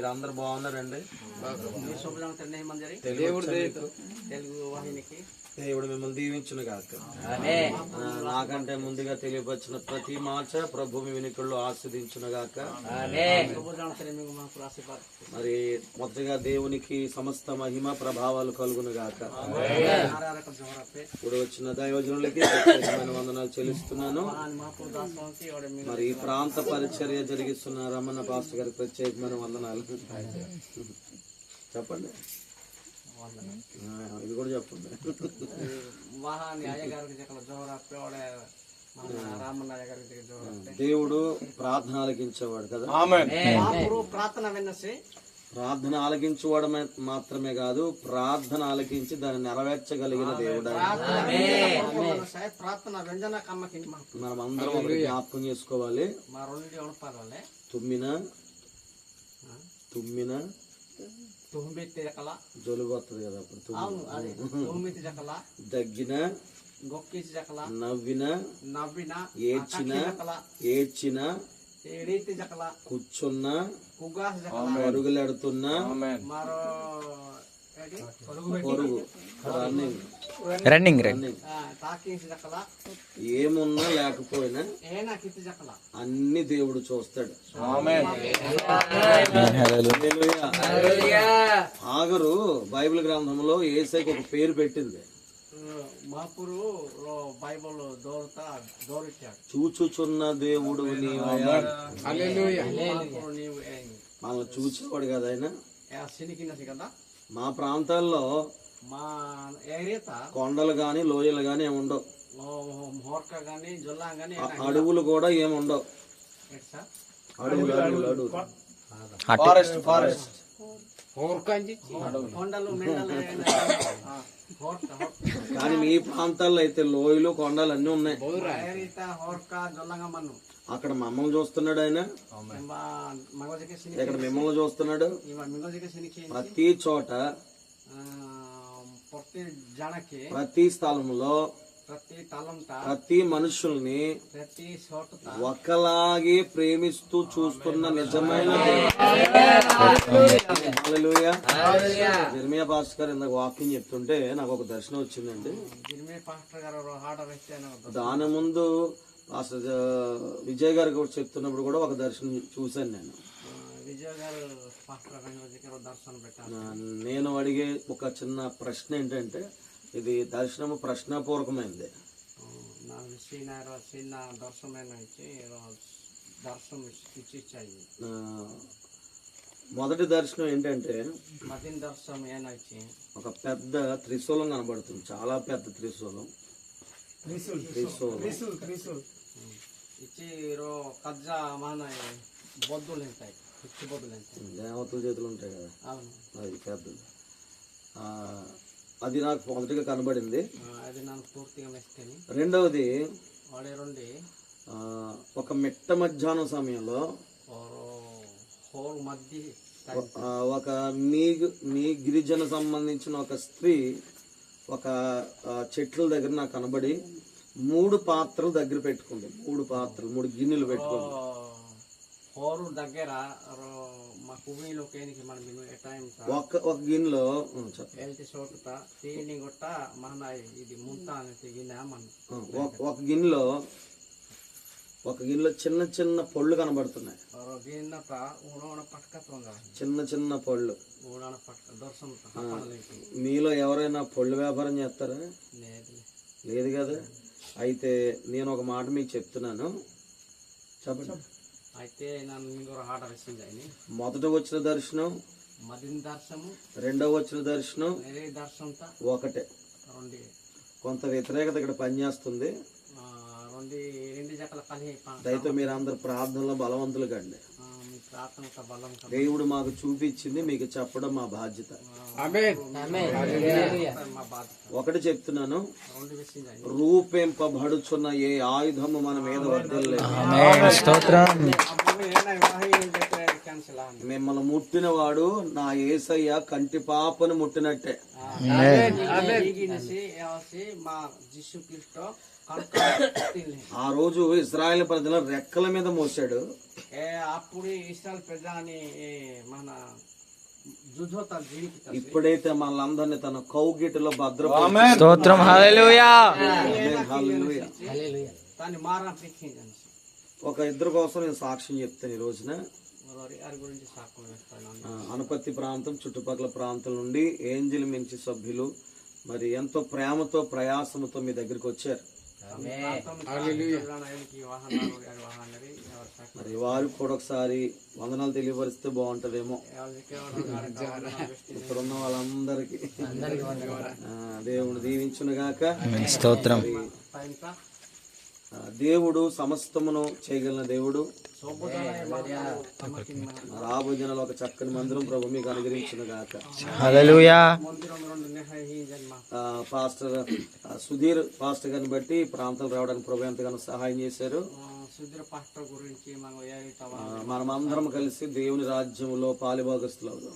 మీరు అందరు బాగున్నారండి? తెలుగు వాహినికి దేవుడు మిమ్మల్ని దీవించును గాక. నాకంటే ముందుగా తెలియపరిచిన ప్రతి మాట ప్రభు మీ వినికుళ్ళు ఆస్వాదించును గాక. మరి మొదటిగా దేవునికి సమస్త మహిమ ప్రభావాలు కలుగును గాక. ఇప్పుడు వచ్చిన దైవజనులకి ప్రత్యేకమైన వందనాలు చెల్లిస్తున్నాను. మరి ఈ ప్రాంత పరిచర్య జరిగిస్తున్న రమణ పాస్టర్ గారికి ప్రత్యేకమైన వందనాలు చెప్పండి. ఇది కూడా చెప్పండి. దేవుడు ప్రార్థన ఆలకించేవాడు కదా. ప్రార్థన ఆలకించేవాడు మాత్రమే కాదు, ప్రార్థన ఆలకించి దాన్ని నెరవేర్చగలిగిన దేవుడు. మనం అందరం ఒకటి జ్ఞాపకం చేసుకోవాలి. తుమ్మిన జలుబు వస్తుంది కదా అప్పుడు. దగ్గిన, నవ్విన, ఏడ్చిన, కూర్చున్నా, పరుగులెడుతున్నా, రన్నింగ్ ఏమున్నా లేకపోయినా అన్ని దేవుడు చూస్తాడు. ఆగరు బైబిల్ గ్రంథంలో యేసయ్యకి ఒక పేరు పెట్టింది. చూచుచున్న దేవుడు మనల్ని చూచేవాడు కదా ఆయన. మా ప్రాంతాల్లో కొండలు గాని లోయలు గాని ఏముండవు, అడవులు కూడా ఏముండవు. అడవులు ఫారెస్ట్ కానీ మీ ప్రాంతాల్లో అయితే లోయలు కొండలు అన్ని ఉన్నాయి. అక్కడ మమ్మల్ని చూస్తున్నాడు ఆయన, ఇక్కడ మిమ్మల్ని చూస్తున్నాడు. ప్రతి చోట, ప్రతి స్థలంలో, ప్రతి మనుషుల్ని ఒకలాగే ప్రేమిస్తూ చూస్తున్న నిజమైన జెర్మియా పాస్టర్ గారు ఇందాక వాక్యం చెప్తుంటే నాకు ఒక దర్శనం వచ్చిందండి. దాని ముందు పాస్టర్ విజయ్ గారు కూడా చెప్తున్నప్పుడు కూడా ఒక దర్శనం చూశాను నేను. నేను అడిగే ఒక చిన్న ప్రశ్న ఏంటంటే, ఇది దర్శనము ప్రశ్నపూర్వకమైంది. మొదటి దర్శనం ఏంటంటే, ఒక పెద్ద త్రిశూలం కనబడుతుంది, చాలా పెద్ద త్రిశూలం. దేవతల చేతులు ఉంటాయి కదా, అది పెద్దది. అది నాకు మొదటిగా కనబడింది. రెండవది, ఒక మిట్ట మధ్యాహ్నం సమయంలో ఒక మీ గిరిజన సంబంధించిన ఒక స్త్రీ ఒక చెట్ల దగ్గర నాకు కనబడి 3 పాత్రలు దగ్గర పెట్టుకుంది. 3 గిన్నెలు పెట్టుకుంది. ఒక గిన్నెలో చిన్న చిన్న పళ్ళు కనబడుతున్నాయి. చిన్న పళ్ళు. మీలో ఎవరైనా పళ్ళు వ్యాపారం చేస్తారా? లేదు కదా. అయితే నేను ఒక మాట మీకు చెప్తున్నాను, చెప్పండి. మొదట వచ్చిన దర్శనం, రెండవ వచ్చిన దర్శనం ఒకటే. కొంత వ్యతిరేకత ఇక్కడ పనిచేస్తుంది. దయతో మీరు అందరు ప్రార్థనలో బలవంతులు కండి. దేవుడు మాకు చూపించింది మీకు చెప్పడం మా బాధ్యత. ఒకటి చెప్తున్నాను, రూపింపబడుచున్న ఏ ఆయుధము మన మీద వర్ధిల్లలేదు. మిమ్మల్ని ముట్టిన వాడు నా యేసయ్య కంటి పాపను ముట్టినట్టే. ఆ రోజు ఇశ్రాయేలు ప్రజల రెక్కల మీద మోసాడు. అప్పుడు ఇస్రాయల్ ప్రజాని మన జుజోతా జీవితం ఇప్పుడైతే మనలందరినీ తన కౌగిటిలో స్తోత్రం హల్లెలూయా దాన్ని మారా ప్రేక్షించాను ఒక ఇద్దరు కోసం నేను సాక్ష్యం చెప్తాను ఈ రోజున. వారి గురించి సాక్ష్యం వేస్తాను. అనపత్తి ప్రాంతం చుట్టుపక్కల ప్రాంతం నుండి ఏంజిల్ మించి సభ్యులు మరి ఎంతో ప్రేమతో ప్రయాసముతో మీ దగ్గరికి వచ్చారు. మరి వారు కూడా ఒకసారి వందనాలు తెలియపరిస్తే బాగుంటదేమో. ఇప్పుడున్న వాళ్ళందరికీ దేవుడు దీవించును గాక. స్తోత్రం. దేవుడు సమస్తమును చేయగలిగిన దేవుడు. రాబోయే దినాల్లో ఒక చక్కని మందిరం ప్రభు మీకు అనుగ్రహించును గాక. హల్లెలూయా. పాస్టర్ సుధీర్ పాస్టర్ గారిని బట్టి ప్రాంతాలు రావడానికి ప్రభు ఎంతగానో సహాయం చేశారు. మనమందరం కలిసి దేవుని రాజ్యంలో పాలిభాగస్తులు అవుదాం.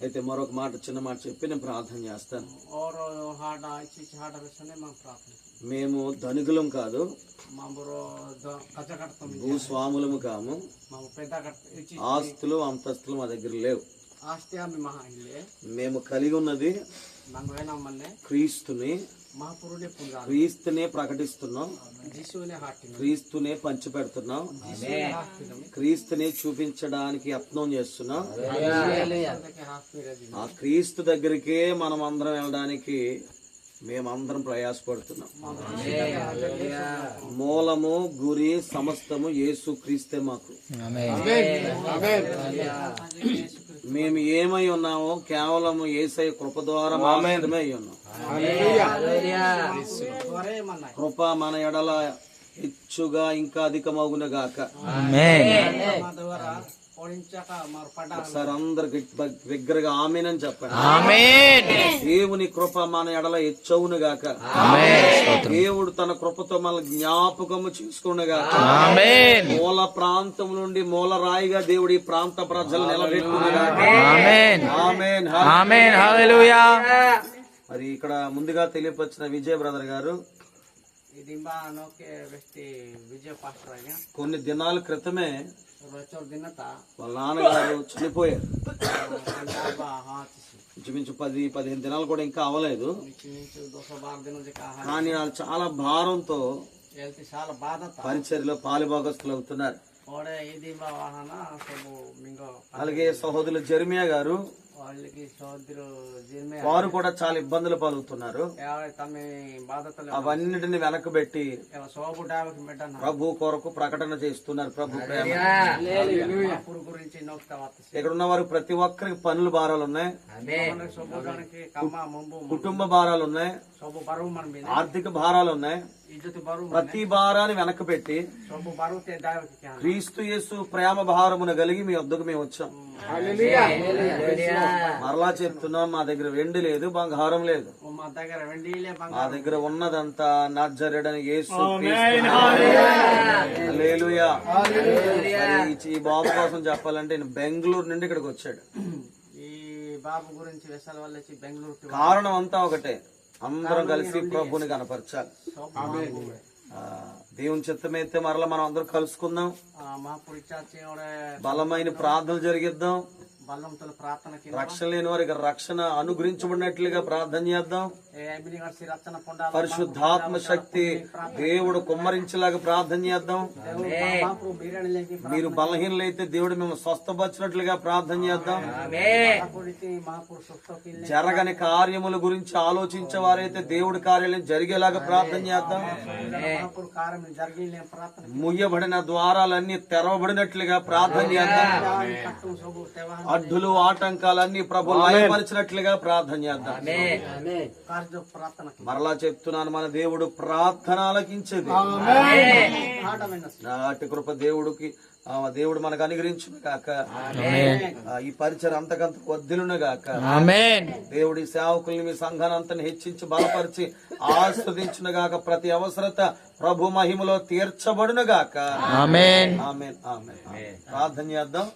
అయితే మరొక మాట చిన్న మాట చెప్పి నేను ప్రార్థన చేస్తాను. మేము ధనికులం కాదు, భూస్వాములము కాము, ఆస్తులు అంతస్తులు మా దగ్గర లేవు. మేము కలిగి ఉన్నది క్రీస్తుని. క్రీస్తునే ప్రకటిస్తున్నాం, క్రీస్తునే పంచిపెడుతున్నాం, క్రీస్తునే చూపించడానికి యత్నం చేస్తున్నాం. ఆ క్రీస్తు దగ్గరికే మనం అందరం వెళ్ళడానికి మేమందరం ప్రయాసపడుతున్నాం. మూలము గురి సమస్తము యేసు క్రీస్తే మాకు. మేము ఏమై ఉన్నామో కేవలము యేసయ్య కృప ద్వారా మాత్రమే అయి ఉన్నాం. కృప మన ఎడల హెచ్చుగా ఇంకా అధికమగును గాక. ఒకసారి అందరికి దగ్గరగా ఆమేనని చెప్పండి. దేవుని కృప మన ఎడల హెచ్చవును గాక. దేవుడు తన కృపతో మన జ్ఞాపకము చేసుకును గాక. మూల ప్రాంతం నుండి మూల రాయిగా దేవుడి ప్రాంత ప్రజలు నిలబెట్టును గాక. ఆమేన్ హల్లెలూయా. మరి ఇక్కడ ముందుగా తెలియపరిచిన విజయ్ బ్రదర్ గారు కొన్ని దినాల క్రితమే వాళ్ళ నాన్నగారు చనిపోయారు. ఇంచుమించు 10-15 దినాలు కూడా ఇంకా అవ్వలేదు. కానీ వాళ్ళు చాలా భారంతో పరిచర్యలో పాలుభాగస్తులు అవుతున్నారు. అలాగే సహోదరులు జెర్మియా గారు వారు కూడా చాలా ఇబ్బందులు పాల్గొతున్నారు. అవన్నిటిని వెనకబెట్టి ప్రభు కొరకు ప్రకటన చేస్తున్నారు. ప్రభు ప్రేమ. ఇక్కడ ఉన్న వారు ప్రతి ఒక్కరికి పనుల భారాలు ఉన్నాయి, కుటుంబ భారాలు ఉన్నాయి, ఆర్థిక భారాలు ఉన్నాయి. ప్రతి భారాన్ని వెనక్కి పెట్టి క్రీస్తు యేసు ప్రేమ భారమును కలిగి మీ వద్దకు మేము వచ్చాం. మరలా చెప్తున్నాం, మా దగ్గర వెండి లేదు, బంగారం లేదు. మా దగ్గర ఉన్నదంతా నజరేయుడైన యేసు క్రీస్తు. హల్లెలూయా. ఈ బాబు కోసం చెప్పాలంటే నేను బెంగళూరు నుండి ఇక్కడికి వచ్చాడు. ఈ బాబు గురించి బెంగళూరు కారణం అంతా ఒకటే, అందరం కలిసి ప్రభుని కనపరచాలి. దేవుని చిత్తమైతే మరలా మనం అందరం కలుసుకుందాం, బలమైన ప్రార్థన జరిగిద్దాం, రక్షణ లేని వారికి రక్షణ అనుగ్రహించబడినట్లుగా ప్రార్థన చేద్దాం. పరిశుద్ధాత్మ శక్తి దేవుడు కుమ్మరించేలాగా ప్రార్థన చేద్దాం. మీరు బలహీనలైతే దేవుడు మేము స్వస్థపరిచినట్లుగా ప్రార్థన చేద్దాం. జరగని కార్యముల గురించి ఆలోచించే వారైతే దేవుడి కార్యాలయం జరిగేలాగా ప్రార్థన చేద్దాం. ముయ్యబడిన ద్వారాలన్నీ తెరవబడినట్లుగా ప్రార్థన చేద్దాం. అడ్డులు ఆటంకాలన్నీ ప్రభు లయపరిచినట్లుగా ప్రార్థన చేద్దాం. మరలా చెప్తున్నాను, మన దేవుడు ప్రార్థన ఆలకించేది. నాటి కృప దేవుడికి దేవుడు మనకు అనుగ్రహించును గాక. ఈ పరిచయం అంతకంత వర్ధిల్లును గాక. దేవుడి సేవకుల్ని మీ సంఘాన్ని అంతని హెచ్చించి బలపరిచి ఆస్వాదించును గాక. ప్రతి అవసరత ప్రభు మహిమలో తీర్చబడును గాక. ఆమేన్ ఆమేన్ ఆమేన్. ప్రార్థన చేద్దాం.